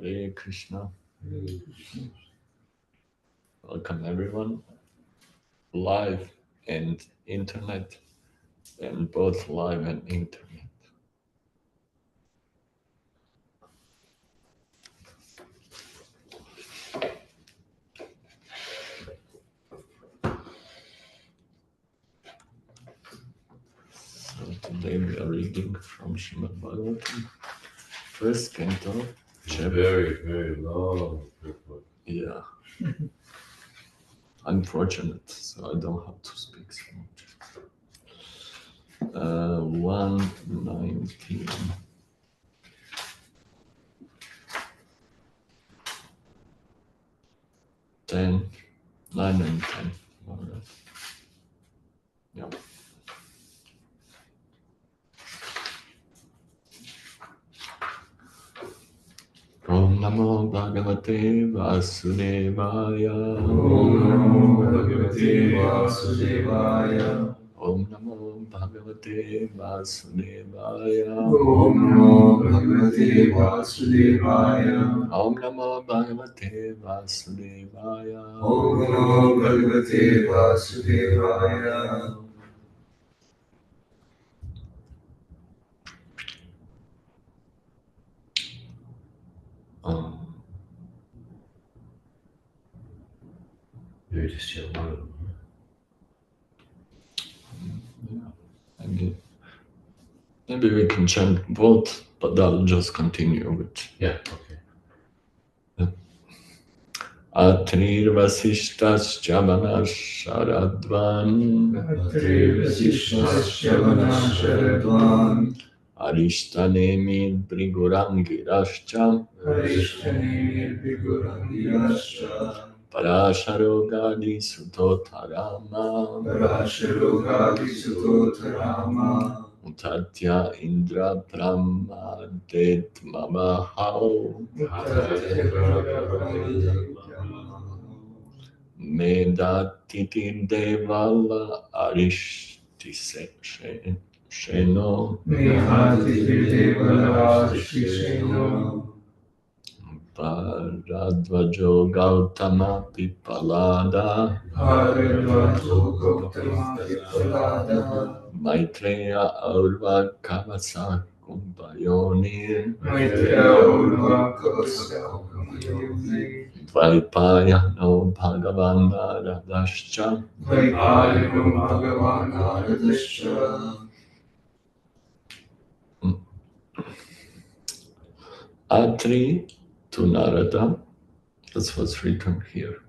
Hare Krishna. Welcome everyone, live and internet, and both live and internet. So today we are reading from Srimad Bhagavatam, first canto, chapter. Very long. Yeah. Unfortunate, so I don't have to speak so much. 119. 10, 9 and 10. All right. Yeah. Om Namo Bhagavate Vasudevaya. Om Namo Bhagavate Vasudevaya. Om Namo Bhagavate Vasudevaya. Om Namo Bhagavate Vasudevaya. Om Namo Bhagavate Vasudevaya. Om Namo Bhagavate Vasudevaya. You just chill out. Yeah. Maybe we can chant both, but I'll just continue with. Yeah, okay. Atrir Vasishtas Javanas Sharadvan. Atri Vasishtas Javanas Sharadvan. Arishtanemi Brigurangirashcha. Arishtanemi Vigurangirascha. Parasharogadi Sutotarama. Parasharogadi Sutotarama. Mutatya Indra Pramadit Mamahau. Medatiti Devala Arishtishe. Sheno Bharadvajo Gautama Pipalada Maitreya Aurva Kavasa Kumbhayonir Dvaipaya no Bhagavan Naradascha Atri to Narada, that's what's written here.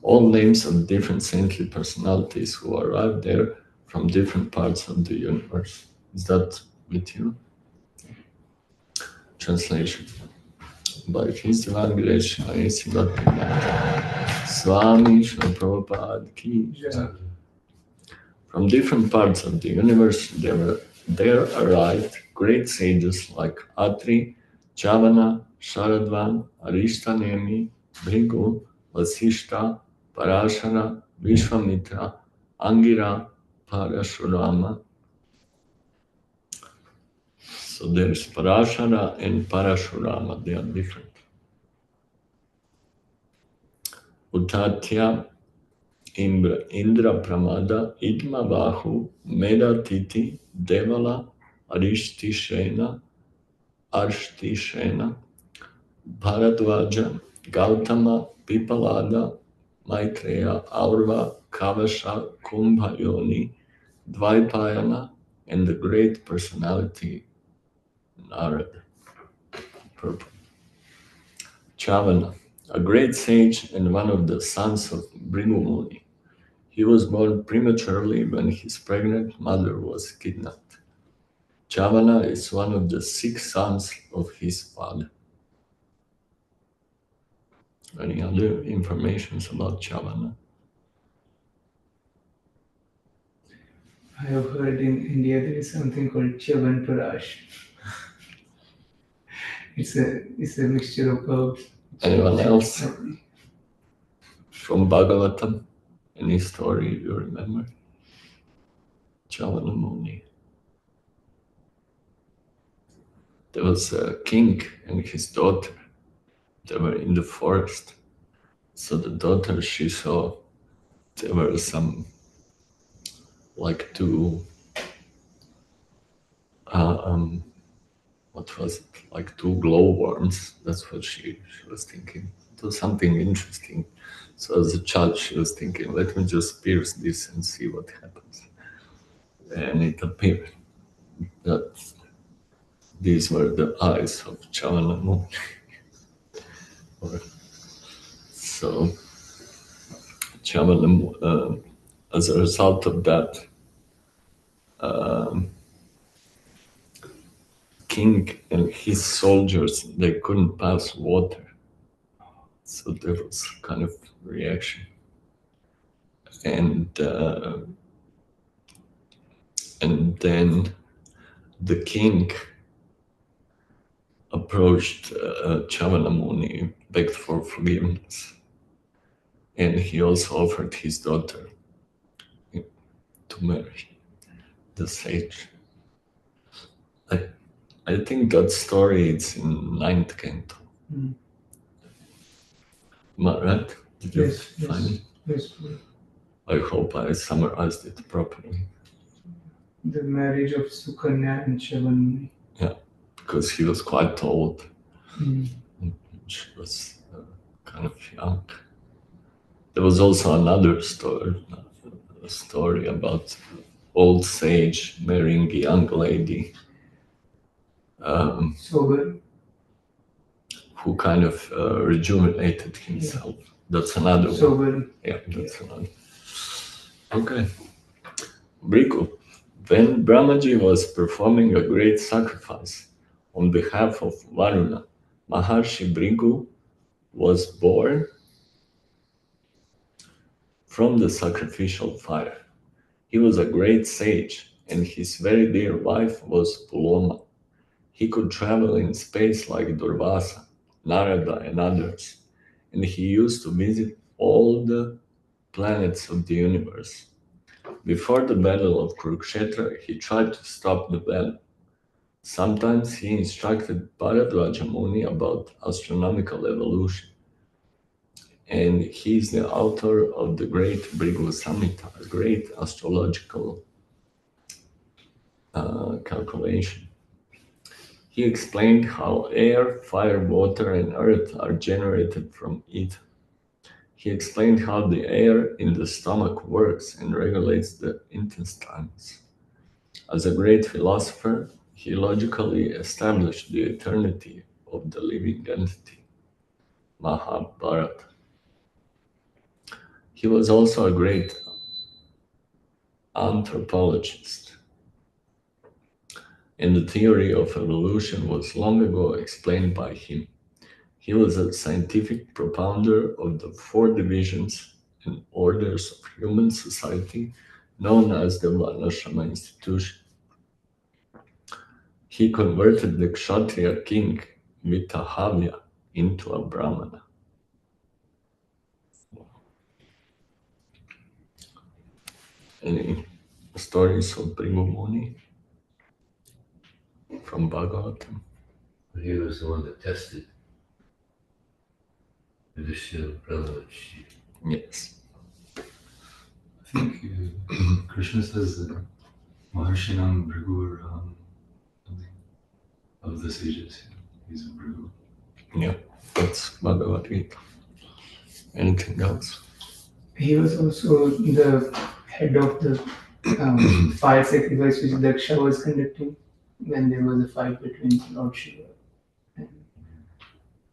All names of different saintly personalities who arrived there from different parts of the universe. Is that with you? Translation. By His Divine Grace, Swami Shri Prabhupada Ki. From different parts of the universe, there arrived great sages like Atri, Javana, Sharadvan, Arishtanemi, Bhrigu, Vasishta, Parashara, Vishwamitra, Angira, Parashurama. So there's Parashara and Parashurama, they are different. Utatya, Indra Pramada, Idma Bahu, Medatiti, Devala, Arishtishena, Bharadvaja, Gautama, Pipalada, Maitreya, Aurva, Kavasha, Kumbhayoni, Dvaipayana, and the great personality Narada. Purport. Chavana, a great sage and one of the sons of Bhrigu Muni. He was born prematurely when his pregnant mother was kidnapped. Chavana is one of the 6 sons of his father. Any other information about Chavana? I have heard in India there is something called Chavan Parash. It's a mixture of herbs. Anyone else? From Bhagavatam? Any story you remember? Chavana Muni. There was a king and his daughter. They were in the forest. So the daughter, she saw there were some, like 2, what was it? Like 2 glowworms. That's what she was thinking. It was something interesting. So as a child, she was thinking, let me just pierce this and see what happens. And it appeared that these were the eyes of Chavana Muni. So Chavana, as a result of that, king and his soldiers, they couldn't pass water. So there was kind of reaction. And then the king approached Chavana Muni, begged for forgiveness. And he also offered his daughter to marry the sage. I think that story is in 9th canto. Am I right? Did you find it? Yes. I hope I summarized it properly. The marriage of Sukanya and Chavan. Yeah, because he was quite old. Mm. She was kind of young. There was also another story, a story about old sage marrying a young lady. Sober. Who kind of rejuvenated himself. Yeah. That's another one. Yeah, that's another. Okay. Bhrigu. When Brahmaji was performing a great sacrifice on behalf of Varuna, Maharshi Bhrigu was born from the sacrificial fire. He was a great sage, and his very dear wife was Puloma. He could travel in space like Durvasa, Narada, and others, and he used to visit all the planets of the universe. Before the battle of Kurukshetra, he tried to stop the battle. Sometimes he instructed Bharadwaja Muni about astronomical evolution, and he is the author of the great Bhrigu Samhita, a great astrological calculation. He explained how air, fire, water, and earth are generated from ether. He explained how the air in the stomach works and regulates the intestines. As a great philosopher, he logically established the eternity of the living entity, Mahabharata. He was also a great anthropologist, and the theory of evolution was long ago explained by him. He was a scientific propounder of the 4 divisions and orders of human society known as the Varnashrama institution. He converted the Kshatriya king Vitahavya into a Brahmana. Any stories of Bhrigu Muni from Bhagavatam? He was the one that tested Vishnu Brahma. Yes. I think Krishna says that Maharshinam Bhrigur something of the sages. He's a Bhrigu. Yeah, that's Bhagavad Gita. Anything else? He was also the head of the fire sacrifice which Daksha was conducting when there was a fight between Lord Shiva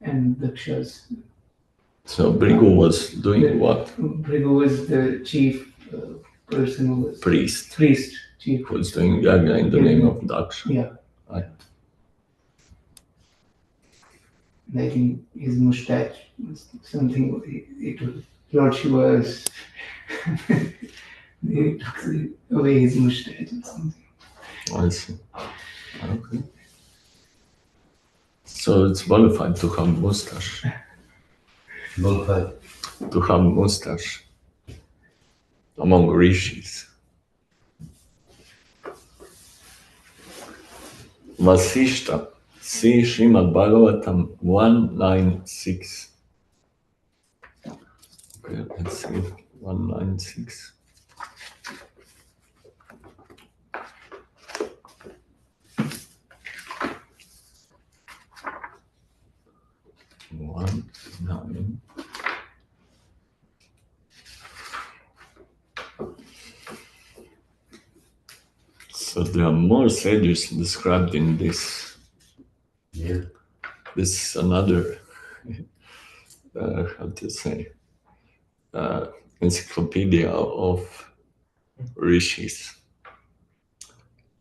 and Daksha's. So Brigu was doing what? Brigu was the chief person who was Priest. Chief. Who was doing yajna in the name of Daksha. Yeah. Right. And I think his mustache was something. It was Lord Shiva's. They took away his mustache or something. I see. Okay. So it's qualified to have mustache. Qualified. To have mustache among rishis. Vasishta. See Srimad Bhagavatam 196. Okay, let's see. 196. One, nine. So there are more sages described in this. Yeah. This is another, how to say, encyclopedia of rishis.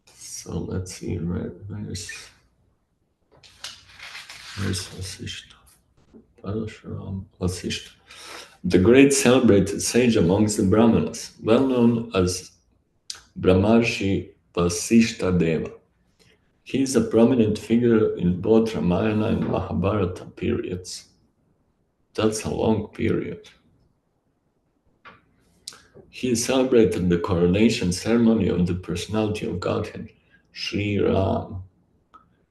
So let's see, where's Vasishta? Parashuram Vasishta. The great celebrated sage amongst the Brahmanas, well known as Brahmarshi Vasishta Deva. He is a prominent figure in both Ramayana and Mahabharata periods. That's a long period. He celebrated the coronation ceremony of the personality of Godhead, Sri Ram.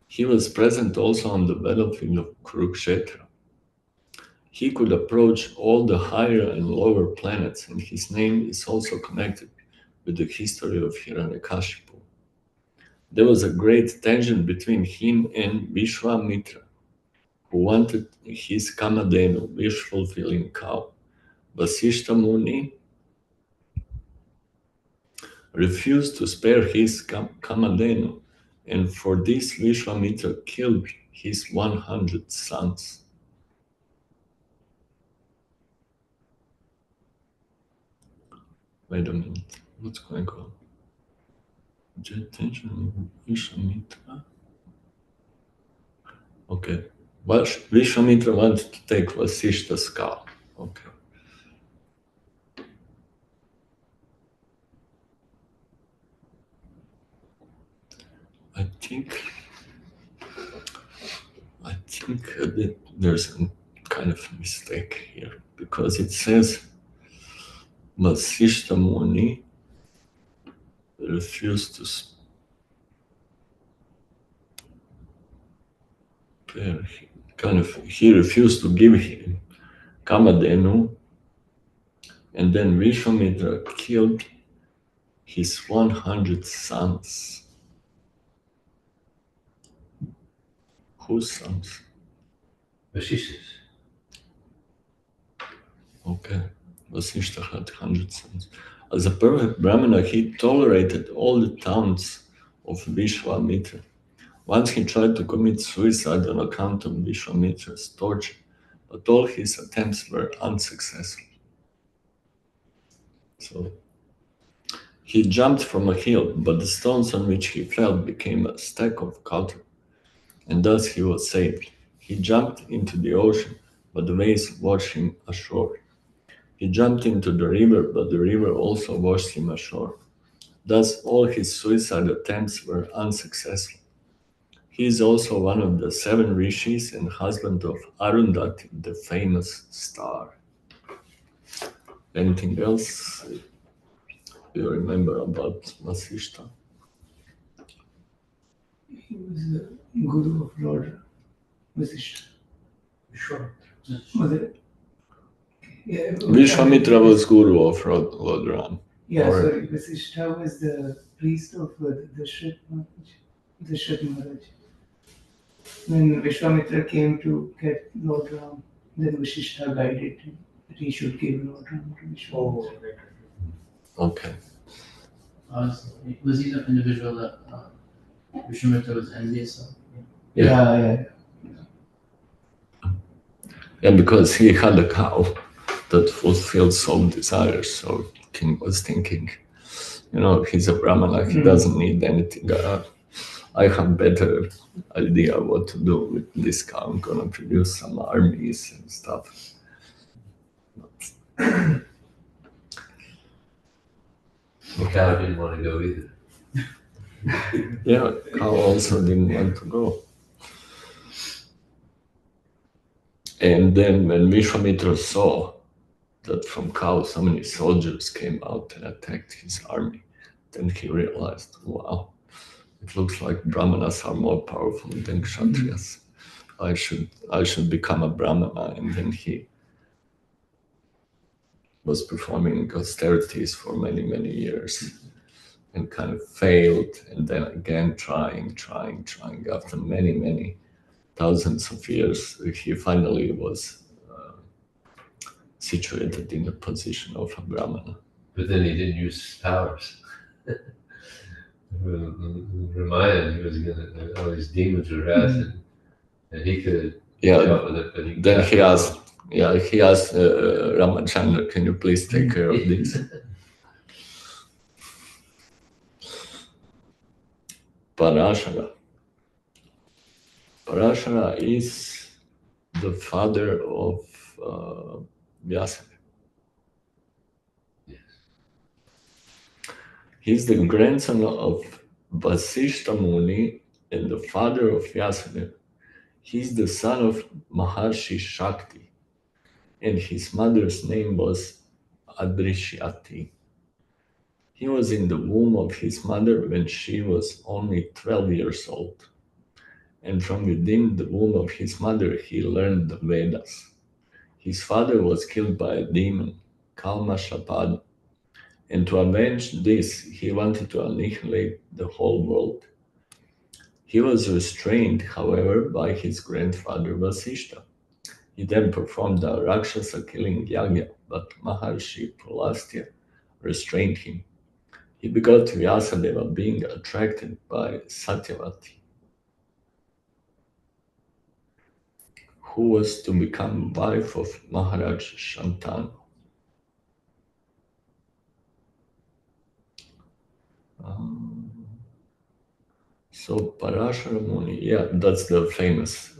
He was present also on the battlefield of Kurukshetra. He could approach all the higher and lower planets, and his name is also connected with the history of Hiranyakashipu. There was a great tension between him and Vishwamitra, who wanted his Kamadhenu, wish-fulfilling cow. Vasishta Muni refused to spare his Kamadhenu, and for this Vishwamitra killed his 100 sons. Wait a minute, what's going on? Attention, Vishwamitra. Okay, Vishwamitra wanted to take Vasishta's cow. Okay. I think that there's a kind of mistake here, because it says Vasishta Muni refused to spare him. He refused to give him Kamadhenu, and then Vishwamitra killed his 100 sons. Whose sons? Vasishta's. Okay, Vasishta had 100 sons. As a perfect Brahmana, he tolerated all the taunts of Vishwamitra. Once he tried to commit suicide on account of Vishwamitra's torture, but all his attempts were unsuccessful. So he jumped from a hill, but the stones on which he fell became a stack of cotton, and thus he was saved. He jumped into the ocean, but the waves washed him ashore. He jumped into the river, but the river also washed him ashore. Thus all his suicide attempts were unsuccessful. He is also one of the 7 rishis and husband of Arundhati, the famous star. Anything else you remember about Vasishta? He was the guru of Lord Vasishta. Sure. Was it? Yeah, Vishwamitra was guru of Lord Ram. Yeah, Or- sorry. Vasishta was the priest of Dashrath Maharaj. When Vishwamitra came to get Lord Ram, then Vasishta guided him that he should give Lord Ram to Vishwamitra. Oh, right. Okay. Was he the individual that Vishwamitra was envious of? Yeah. Yeah. And because he had a cow that fulfilled soul desires, so king was thinking, he's a Brahmana, he doesn't need anything. I have better idea what to do with this cow. I'm gonna produce some armies and stuff. The cow didn't want to go either. Yeah, cow also didn't want to go. And then when Vishwamitra saw that from cow so many soldiers came out and attacked his army, then he realized, wow, it looks like Brahmanas are more powerful than Kshatriyas. I should become a Brahmana. And then he was performing austerities for many, many years and kind of failed, and then again trying. After many, many thousands of years, he finally was situated in the position of a Brahmana. But then he didn't use his powers. Ramayana, he was gonna, all these demons were harassing, and he could dealt with it, but then he asked Ramachandra, can you please take care of this? Parashara is the father of Vyasa. Yes. He's the grandson of Vasishta Muni and the father of Vyasadeva. He's the son of Maharshi Shakti, and his mother's name was Adrishyati. He was in the womb of his mother when she was only 12 years old, and from within the womb of his mother he learned the Vedas. His father was killed by a demon, Kalmashapada, and to avenge this, he wanted to annihilate the whole world. He was restrained, however, by his grandfather Vasishta. He then performed a Rakshasa killing yagya, but Maharshi Pulastya restrained him. He begot Vyasadeva being attracted by Satyavati, who was to become wife of Maharaj Shantanu. So Parashara Muni, that's the famous,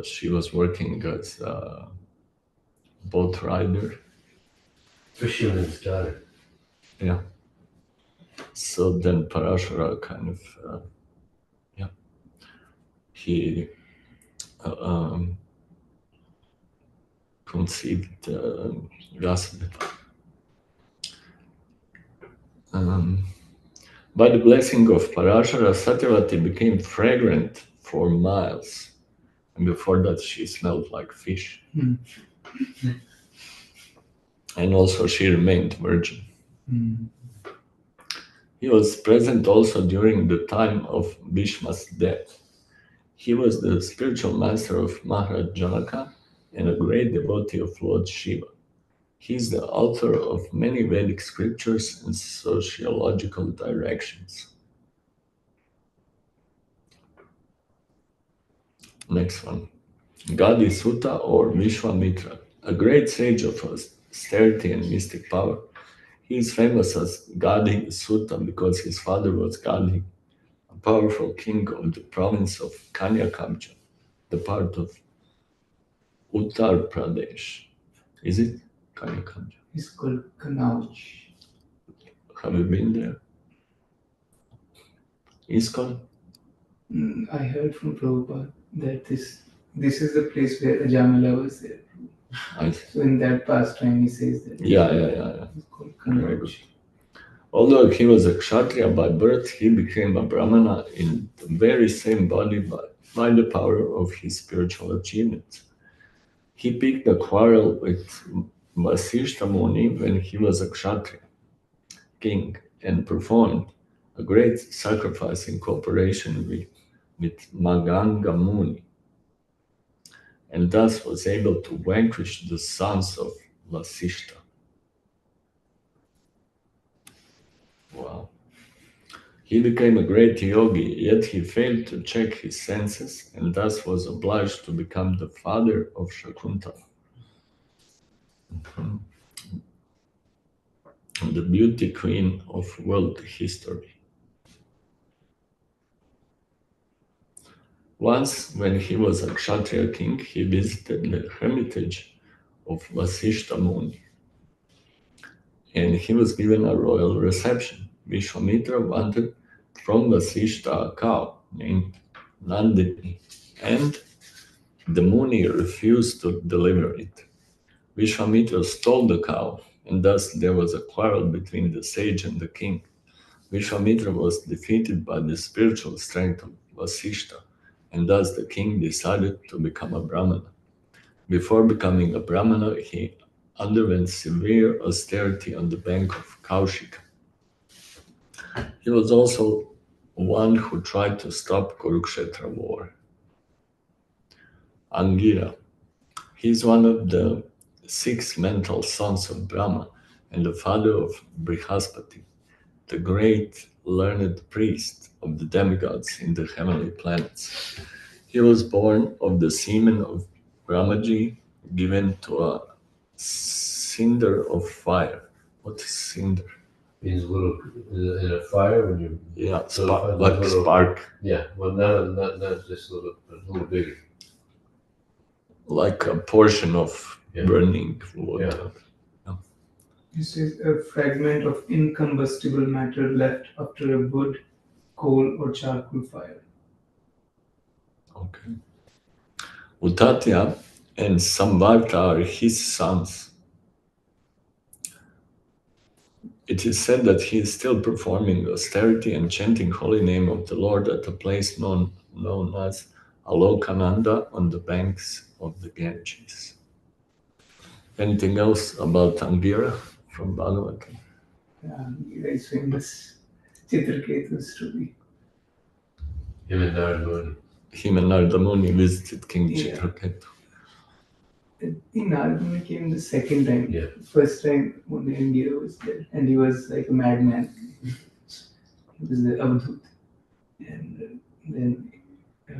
she was working as a boat rider. Fisherman's daughter. Yeah. So then Parashara kind of, he conceived Vyasadeva. By the blessing of Parashara, Satyavati became fragrant for miles. And before that, she smelled like fish. And also, she remained virgin. He was present also during the time of Bhishma's death. He was the spiritual master of Maharaj Janaka and a great devotee of Lord Shiva. He is the author of many Vedic scriptures and sociological directions. Next one. Gadi Sutta or Vishwamitra, a great sage of austerity and mystic power. He is famous as Gadi Sutta because his father was Gadi, a powerful king of the province of Kanyakabja, the part of Uttar Pradesh. Is it Kanyakabja? It's called Kanauj. Have you been there? ISKCON? I heard from Prabhupada that this is the place where Ajamala was there. So in that past time he says that. Yeah. It's called Very good. Kanauj. Although he was a Kshatriya by birth, he became a Brahmana in the very same body by the power of his spiritual achievements. He picked a quarrel with Vasishta Muni when he was a Kshatriya king and performed a great sacrifice in cooperation with Maganga Muni, and thus was able to vanquish the sons of Vasishta. Wow. He became a great yogi, yet he failed to check his senses and thus was obliged to become the father of Shakuntala, the beauty queen of world history. Once, when he was a Kshatriya king, he visited the hermitage of Vasishta Muni, and he was given a royal reception. Vishwamitra wanted from Vasishta a cow named Nandini, and the Muni refused to deliver it. Vishwamitra stole the cow, and thus there was a quarrel between the sage and the king. Vishwamitra was defeated by the spiritual strength of Vasishta, and thus the king decided to become a Brahmana. Before becoming a Brahmana, he underwent severe austerity on the bank of Kaushika. He was also one who tried to stop Kurukshetra war. Angira. He is one of the 6 mental sons of Brahma and the father of Brihaspati, the great learned priest of the demigods in the heavenly planets. He was born of the semen of Brahmaji given to a cinder of fire. What is cinder? Means a little in a fire when you Like spark. Yeah, well, not just a little bigger. Like a portion of burning wood. Yeah. This is a fragment of incombustible matter left after a wood, coal, or charcoal fire. Okay. Uttatya and Samvarta are his sons. It is said that he is still performing austerity and chanting holy name of the Lord at a place known as Alokananda on the banks of the Ganges. Anything else about Angira from Bhagavatam? Angira is famous. Chitraketu story. Him and Narada. Him and Narada Muni visited King Chitraketu. I think Narada Muni came the second time. Yeah. First time only Angira was there, and he was like a madman. He was the Avadhut. And then I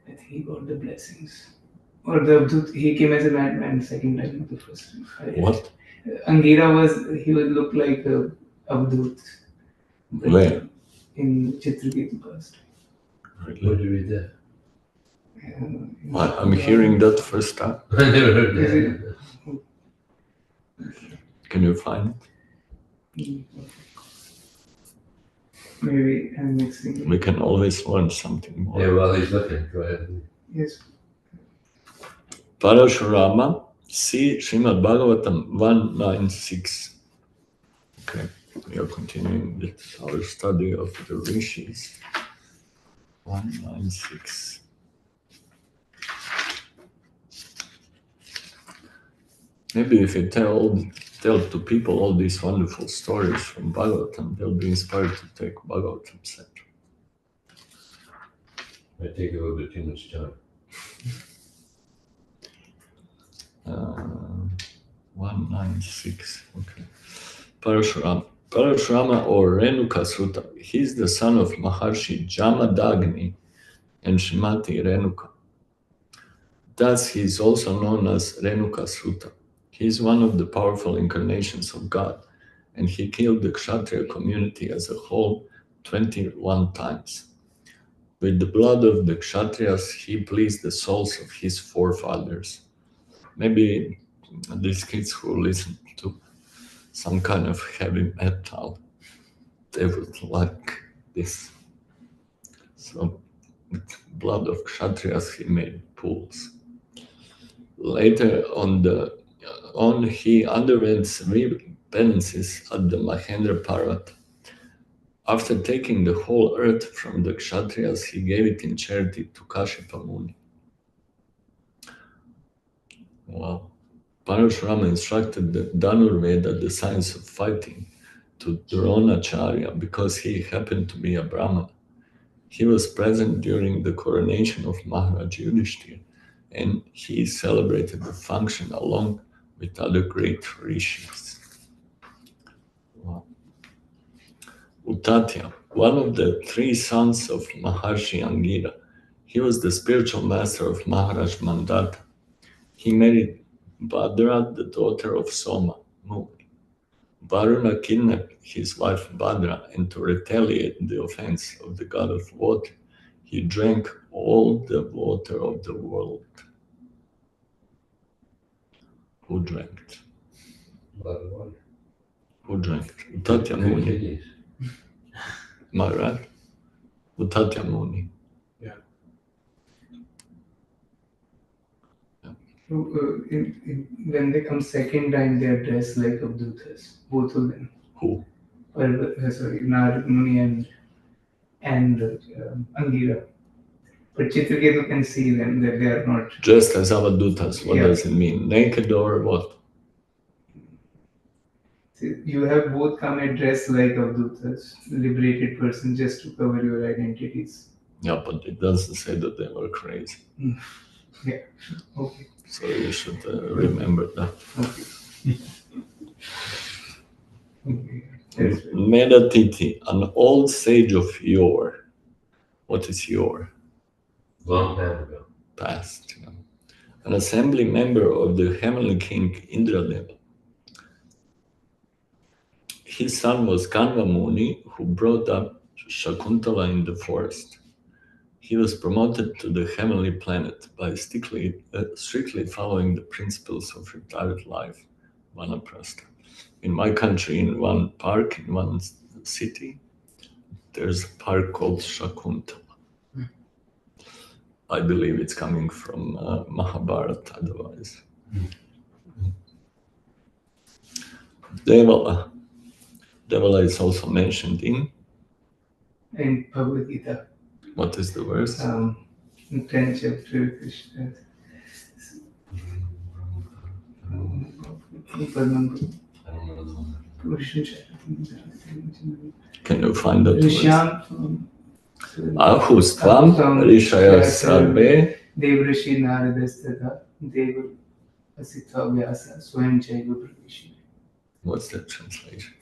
think he got the blessings. Or the Avadhut, he came as a madman second time, not the first time. What? Angira he would look like a Avadhut. Where? In Chitraketu past. Where did you read that? I'm hearing that first time. I never heard that. Can you find it? Maybe I'm mixing. We can always learn something more. Yeah, while he's looking, go ahead. Yes. Parashurama, see Srimad Bhagavatam 196. Okay, we are continuing with our study of the rishis. 196. Maybe if you tell to people all these wonderful stories from Bhagavatam, they'll be inspired to take Bhagavatam Center. Might take a little bit too much time. 196. Okay. Parashurama or Renuka Sutta. He's the son of Maharshi Jamadagni and Shrimati Renuka. Thus, he is also known as Renuka Sutta. He is one of the powerful incarnations of God, and he killed the Kshatriya community as a whole 21 times. With the blood of the Kshatriyas, he pleased the souls of his forefathers. Maybe these kids who listen to some kind of heavy metal, they would like this. So, with blood of Kshatriyas, he made pools. Later on, he underwent severe penances at the Mahendra Parvat. After taking the whole earth from the Kshatriyas, he gave it in charity to Kashyapa Muni. Wow. Parashurama instructed the Dhanurveda, the science of fighting, to Dronacharya because he happened to be a Brahmana. He was present during the coronation of Maharaj Yudhishthira, and he celebrated the function along with other great rishis. Wow. Utatya, one of the three sons of Maharshi Angira. He was the spiritual master of Maharaj Mandata. He married Bhadra, the daughter of Soma, Muni. Varuna kidnapped his wife Bhadra, and to retaliate the offense of the god of water, he drank all the water of the world. Who drank it? Who drank it? Utatya Muni. Am I right? Utatya Muni. So, when they come second time, they are dressed like Avdutas, both of them. Who? Sorry, Narad Muni and Angira. But Chitraketu can see them that they are not. Just as Avadutas. What Yeah. does it mean? Naked or what? You have both come and dressed like Avdutas, liberated person, just to cover your identities. Yeah, but it doesn't say that they were crazy. Yeah. Okay. So you should remember that. Okay. Okay. That's right. Medatiti, an old sage of yore. What is yore? Long time ago. Past. Yeah. An assembly member of the heavenly king Indradeva. His son was Kanva Muni, who brought up Shakuntala in the forest. He was promoted to the heavenly planet by strictly following the principles of retired life, Vanaprastha. In my country, in one park, in one city, there's a park called Shakuntala. I believe it's coming from Mahabharata otherwise. Devala. Devala is also mentioned in? In Bhagavad Gita. What is the verse? In 10th chapter, Krishna. I don't know the one. Can you find that verse? Rishyam. Ahustvam Rishaya Sarbe. Devrishi Naradastata Deva Asitha Vyasa Swayam Chaiva Pravishina. What's that translation?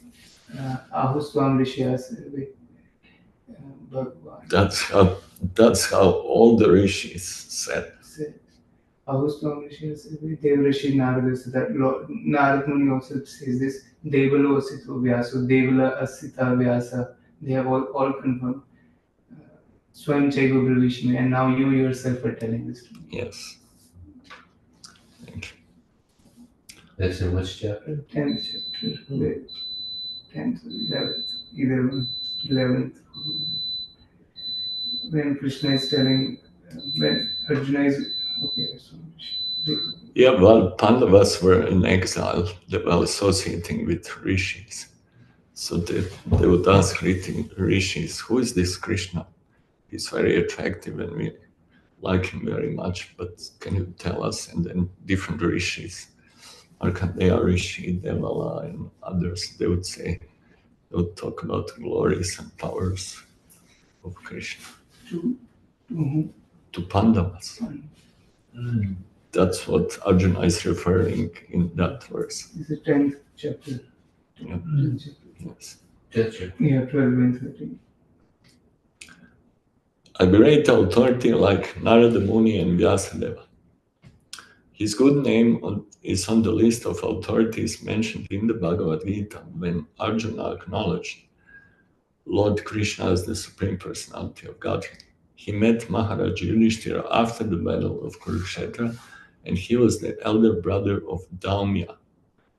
Ahustvam Rishya Sarve Bhagavan. That's how all the rishis said. Ahustvam Rishya Sarve Devrishi Naradastata. Narad Muni also says this. Devala Asitha Vyasa. Devala Asitha Vyasa. They have all confirmed. Swayam Chaiva Pravishina. And now you yourself are telling this to me. Yes. Thank you. That's in which chapter? 10th chapter. 10th, 11th, either one, 11th. When Krishna is telling, when Arjuna is, okay, so. Yeah, well, Pandavas were in exile. They were associating with rishis. So they would ask rishis, who is this Krishna? He's very attractive and we like him very much, but can you tell us? And then different rishis, Markandeya Rishi, Devala, and others, they would talk about the glories and powers of Krishna. To Pandavas. That's what Arjuna is referring in that verse. It's the 10th chapter. Yeah. 10th chapter. Yes. Chapter. Yeah, 12 and 13. A great authority like Narada Muni and Vyasadeva. His good name is on the list of authorities mentioned in the Bhagavad Gita when Arjuna acknowledged Lord Krishna as the Supreme Personality of Godhead. He met Maharaj Yudhishthira after the battle of Kurukshetra, and he was the elder brother of Daumya,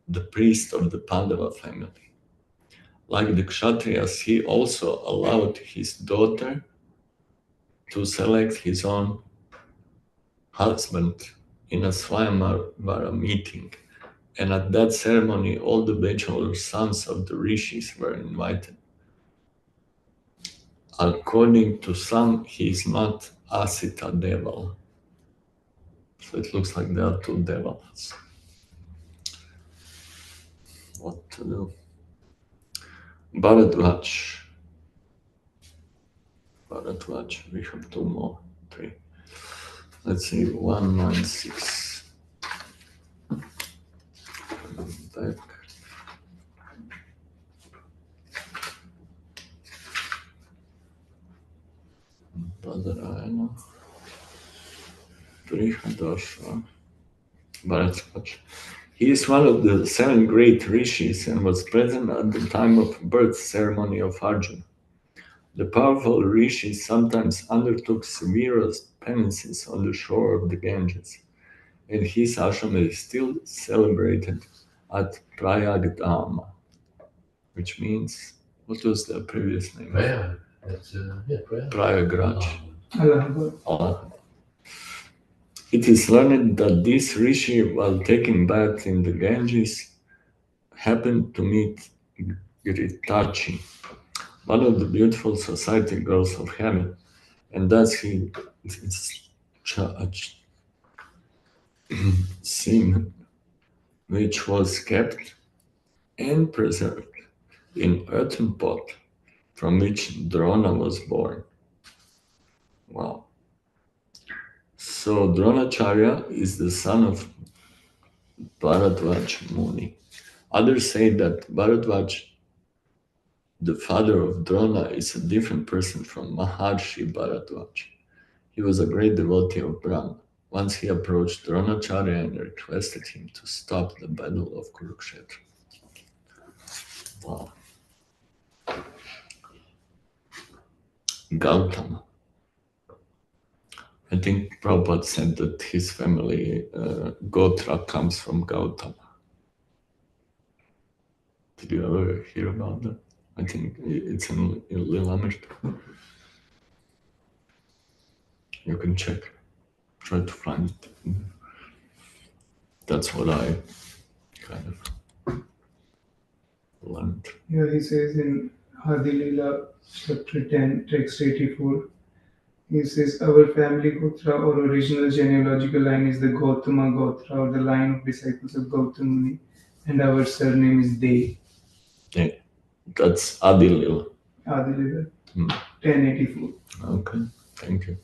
the priest of the Pandava family. Like the Kshatriyas, he also allowed his daughter to select his own husband in a Swayamvara meeting. And at that ceremony, all the bachelor sons of the rishis were invited. According to some, he is not Asita Deval. So it looks like there are two devils. What to do? Bharadwaj, we have two more, three. Let's see, 196. Back. Badarayana, Brihadasha, Bharadwaj. He is one of the 7 great rishis and was present at the time of birth ceremony of Arjuna. The powerful rishi sometimes undertook severe penances on the shore of the Ganges, and his ashram is still celebrated at Prayagdama, which means, what was the previous name? Prayag. That's Prayag. Prayagraj. Allahabad. Allahabad. It is learned that this rishi, while taking bath in the Ganges, happened to meet Giritachi, one of the beautiful society girls of heaven, and thus he semen, which was kept and preserved in earthen pot from which Drona was born. Wow. So Dronacharya is the son of Bharadwaj Muni. Others say that Bharadwaj, the father of Drona, is a different person from Maharshi Bharadwaj. He was a great devotee of Brahma. Once he approached Dronacharya and requested him to stop the battle of Kurukshetra. Wow. Gautama. I think Prabhupada said that his family, Gotra, comes from Gautama. Did you ever hear about that? I think it's in Lilamrita. You can check. Try to find it. That's what I kind of learned. Yeah, he says in Adilila, chapter 10, text 84, he says, our family Gotra or original genealogical line is the Gautama Gotra or the line of disciples of Gautama Muni, and our surname is De. Yeah, that's Adilila. Adilila, 1084. Okay, thank you.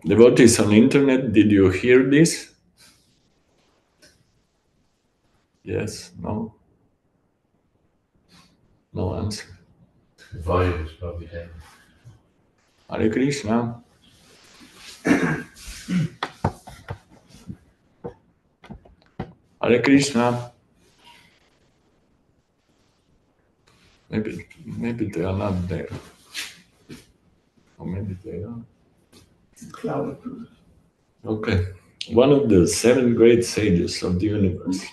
Devotees on internet, did you hear this? Yes, no? No answer. The volume is probably down. Hare Krishna. Hare Krishna. Maybe they are not there. Or maybe they are. Cloud. Okay. One of the 7 great sages of the universe,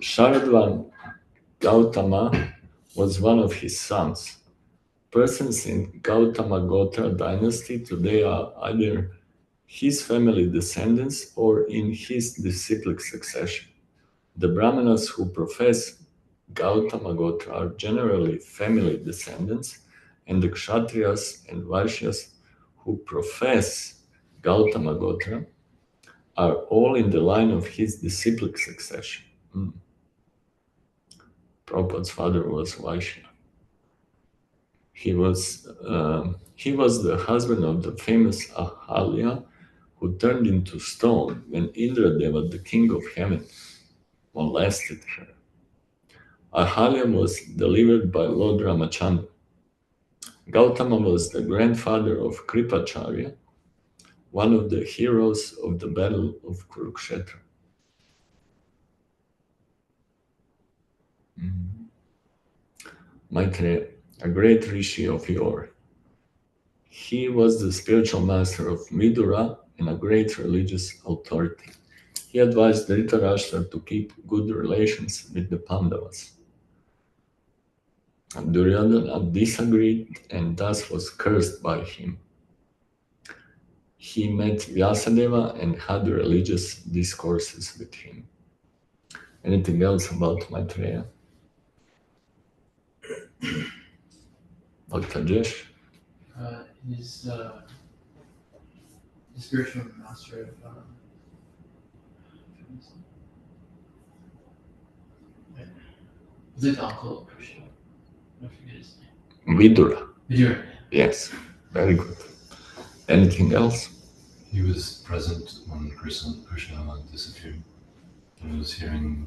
Sharadvan Gautama, was one of his sons. Persons in Gautama Gotra dynasty today are either his family descendants or in his disciplic succession. The Brahmanas who profess Gautama Gotra are generally family descendants, and the Kshatriyas and Vaishyas who profess Gautama Gotra are all in the line of his disciplic succession. Prabhupada's father was Vaishya. He was the husband of the famous Ahalya, who turned into stone when Indradeva, the king of heaven, molested her. Ahalya was delivered by Lord Ramachandra. Gautama was the grandfather of Kripacharya, one of the heroes of the battle of Kurukshetra. Maitreya, a great rishi of yore. He was the spiritual master of Vidura and a great religious authority. He advised Dhritarashtra to keep good relations with the Pandavas. And Duryodhana disagreed and thus was cursed by him. He met Vyasadeva and had religious discourses with him. Anything else about Maitreya? Bhaktajesh? He's the spiritual master of was it the uncle of Krishna? I forget his name. Vidura. Vidura. Yes, very good. Anything else? He was present when Krishna disappeared. He was hearing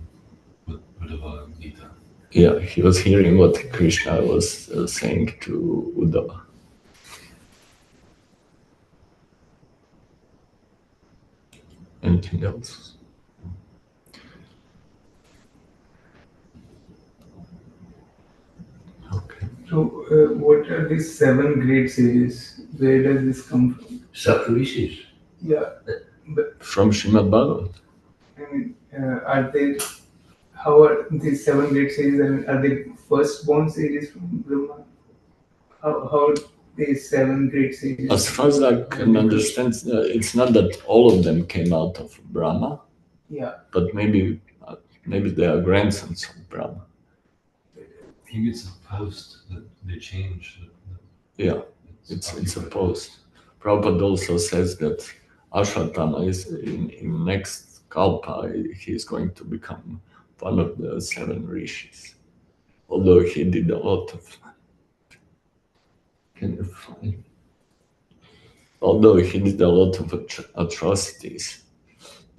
Uddhava Gita. Yeah, he was hearing what Krishna was saying to Uddhava. Anything else? Okay. So, what are these 7 great sages? Where does this come from? Saptarishis. Yeah, but From Srimad Bhagavatam. I mean, are they? How are these 7 great sages? I mean, are they firstborn sages from Brahma? How are these 7 great sages? As far as I can understand, it's not that all of them came out of Brahma, Yeah. but maybe they are grandsons of Brahma. I think it's a post that they change. Yeah, it's a post. Prabhupada also says that Ashwatthama is in next Kalpa, he is going to become one of the 7 rishis. Although he did a lot of, can you find? Although he did a lot of atrocities,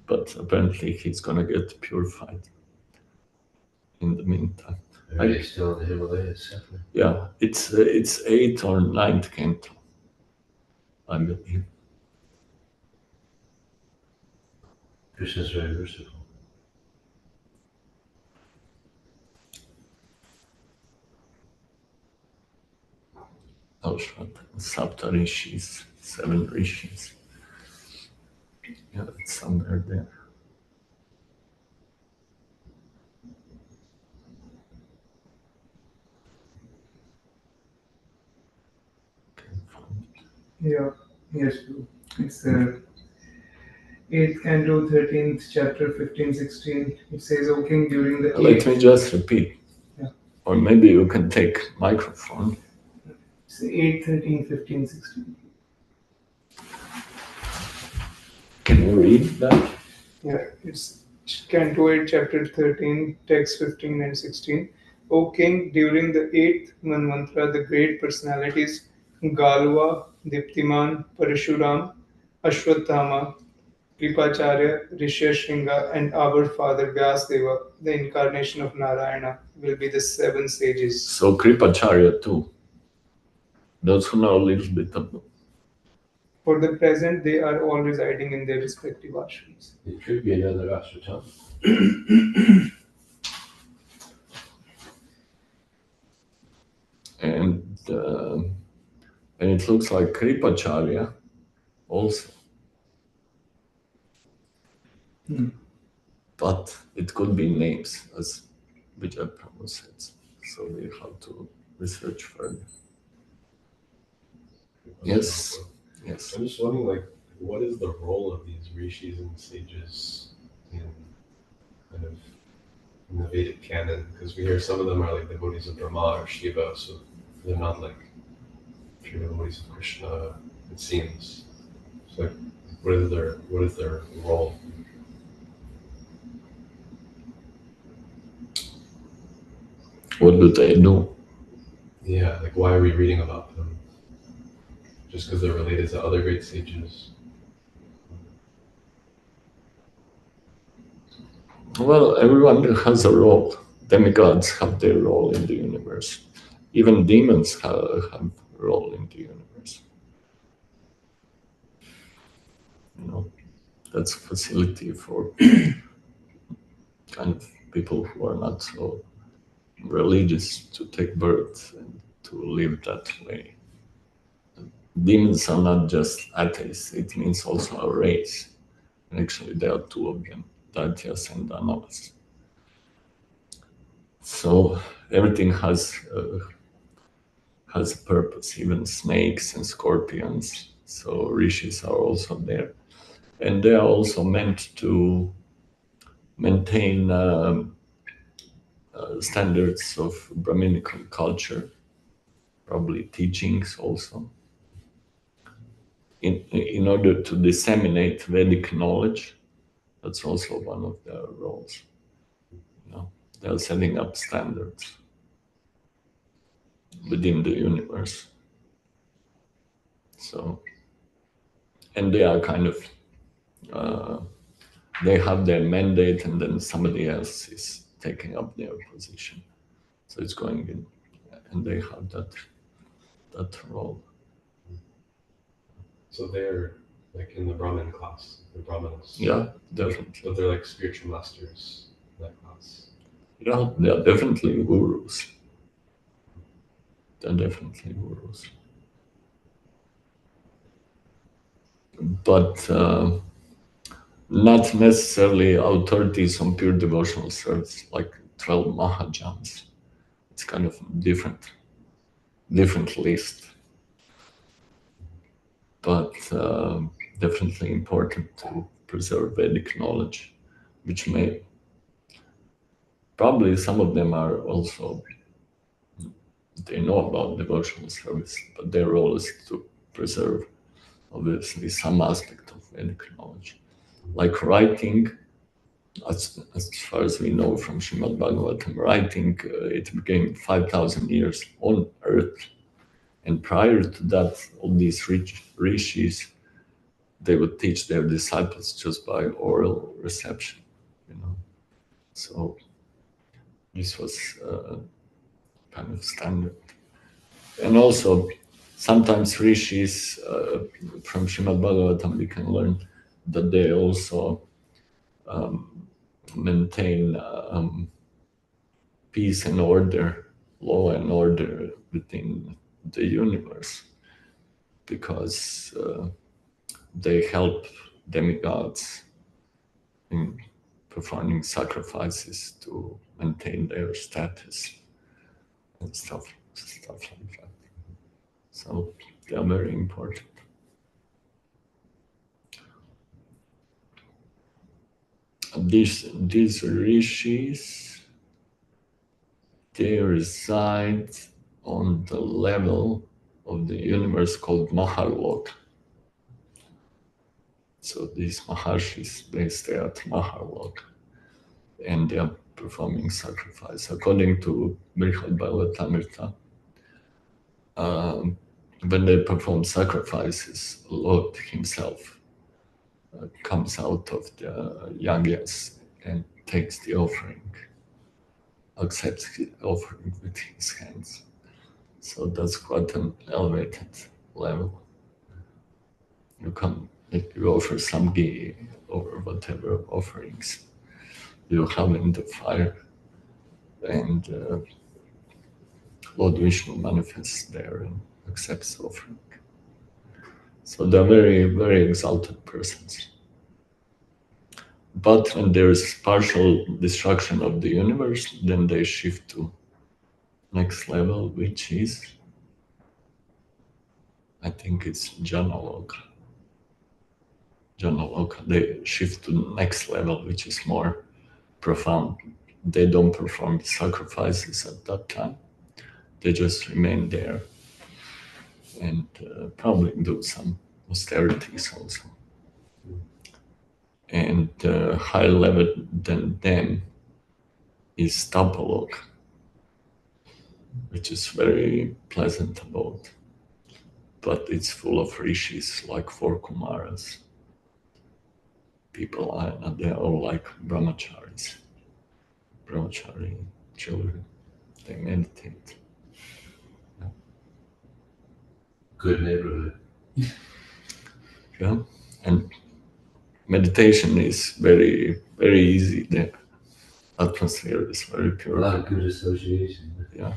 but apparently he's gonna get purified in the meantime. Are they still in the Himalayas suffering? Yeah, it's 8th or 9th canto, I believe. Krishna's very merciful. Sapta Rishis, 7 rishis. Yeah, it's somewhere there. Yeah, yes, it's 8th canto, 13th chapter, 15, 16. It says, O king, during the Let me just repeat. Yeah. Or maybe you can take microphone. It's 8, 13, 15, 16. Can you read that? Yeah, it's Canto 8, Chapter 13, text 15 and 16. O king, during the 8th Manvantara, the great personalities Galva, Diptiman, Parashuram, Ashwatthama, Kripacharya, Rishya and our father Vyasdeva, the incarnation of Narayana, will be the 7 sages. So Kripacharya too. Those who know a little bit of For the present, they are all residing in their respective ashrams. It could be another Ashwatthama. and it looks like Kripacharya also. But it could be names, as Vijay Prabhu said. So we have to research further. Yes. Yes. I'm just wondering, like, what is the role of these rishis and sages in kind of in the Vedic canon? Because we hear some of them are like devotees of Brahma or Shiva, so they're not like true devotees of Krishna. It seems. So, like, what is their role? What do they do? Yeah, like, why are we reading about them? Just because they're related to other great sages? Well, everyone has a role. Demigods have their role in the universe. Even demons have a role in the universe. You know, that's a facility for kind of people who are not so religious to take birth and to live that way. Demons are not just atheists, it means also a race. And actually, there are 2 of them, Daityas and Danavas. So everything has a purpose, even snakes and scorpions. So rishis are also there. And they are also meant to maintain standards of Brahminical culture, probably teachings also, in order to disseminate Vedic knowledge. That's also one of their roles. You know, they are setting up standards within the universe. So, and they are kind of, they have their mandate and then somebody else is taking up their position. So it's going in, and they have that role. So they're like in the Brahmin class, the Brahmanas. Yeah, definitely. But they're like spiritual masters in that class. Yeah, they are definitely gurus. They're definitely gurus. But not necessarily authorities on pure devotional service, like 12 Mahajans. It's kind of different list. But definitely important to preserve Vedic knowledge, which may, probably some of them are also, they know about devotional service, but their role is to preserve, obviously, some aspect of Vedic knowledge. Like writing, as far as we know from Srimad Bhagavatam, writing, it became 5,000 years on earth. And prior to that, all these rishis, they would teach their disciples just by oral reception, you know. So this was kind of standard. And also, sometimes rishis from Srimad Bhagavatam, we can learn that they also maintain peace and order, law and order within the universe, because they help demigods in performing sacrifices to maintain their status and stuff like that. So they are very important. These rishis, they reside on the level of the universe called Maharloka. So these Maharshis, they stay at Maharloka, and they are performing sacrifice. According to Brihad Bhagavatamrita, when they perform sacrifices, Lord himself comes out of the yagyas and takes the offering, accepts the offering with his hands. So that's quite an elevated level. You come, if you offer some ghee or whatever offerings you have in the fire, and Lord Vishnu manifests there and accepts the offering. So they're very, very exalted persons. But when there's partial destruction of the universe, then they shift to next level, which is, I think it's Janaloka. Janaloka, they shift to next level, which is more profound. They don't perform sacrifices at that time. They just remain there and probably do some austerities also. And higher level than them is Tapaloka, which is very pleasant abode. But it's full of rishis, like 4 Kumaras. People are, they're all like brahmacharis. Brahmachari children, they meditate. Good neighborhood. Yeah, and meditation is very, very easy. The atmosphere is very A pure. lot of good association. Yeah,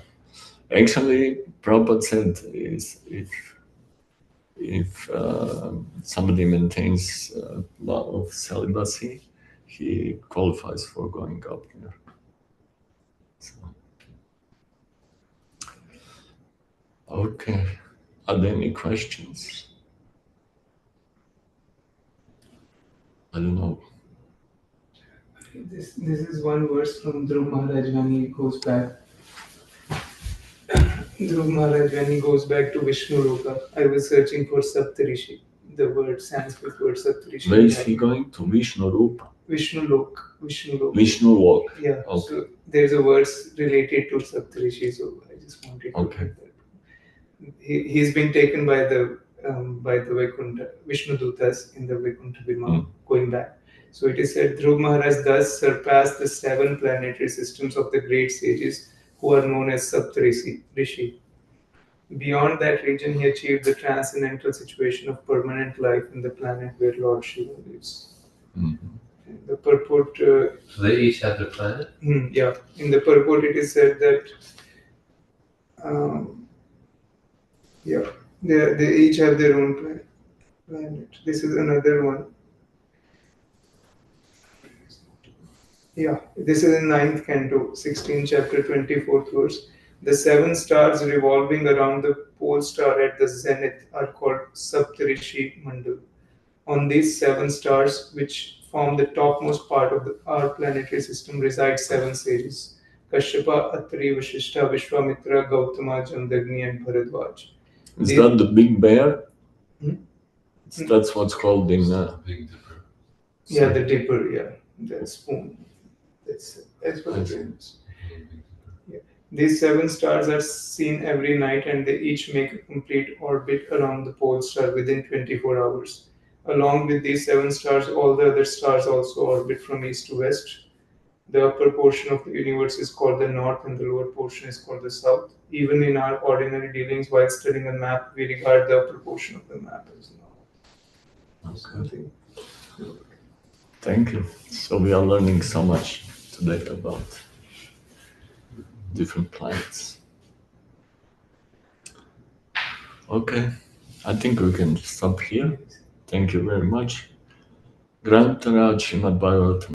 actually, Prabhupada said is if somebody maintains a law of celibacy, he qualifies for going up there. So, okay, are there any questions? I don't know. This is one verse from Dhruv Maharaj when he goes back. Dhruv Maharaj when he goes back to Vishnu Loka. I was searching for Saptarishi, the word Sanskrit word Saptarishi. Where is he going to? Vishnu Rupa? Vishnu Lok. Vishnu Lok. Vishnu Lok. Yeah. Okay. So there's a verse related to Saptarishi, so I just wanted to Okay. read that. He's been taken by the Vaikuntha, Vishnu Dutas in the Vaikuntha Vimana, going back. So it is said, Dhruv Maharaj thus surpassed the 7 planetary systems of the great sages who are known as Saptarishi. Beyond that region, he achieved the transcendental situation of permanent life in the planet where Lord Shiva lives. Mhm. And the purport, So they each have their planet? yeah, in the purport it is said that, yeah, they each have their own planet. This is another one. Yeah, this is in 9th canto, 16th chapter, 24th verse. The 7 stars revolving around the pole star at the zenith are called Saptarishi Mandal. On these 7 stars, which form the topmost part of our planetary system, reside 7 sages: Kashyapa, Atri, Vashishta, Vishwamitra, Gautama, Jamdagni, and Bharadwaj. Is They- that the big bear? Hmm? That's what's called in. Big Dipper. Yeah, the dipper, yeah, the spoon. That's what it is. These 7 stars are seen every night and they each make a complete orbit around the pole star within 24 hours. Along with these 7 stars, all the other stars also orbit from east to west. The upper portion of the universe is called the north and the lower portion is called the south. Even in our ordinary dealings while studying a map, we regard the upper portion of the map as north. Okay. Thank you. So we are learning so much today about different planets. Okay, I think we can stop here. Thank you very much. Grantaraj Srimad Bhagavatam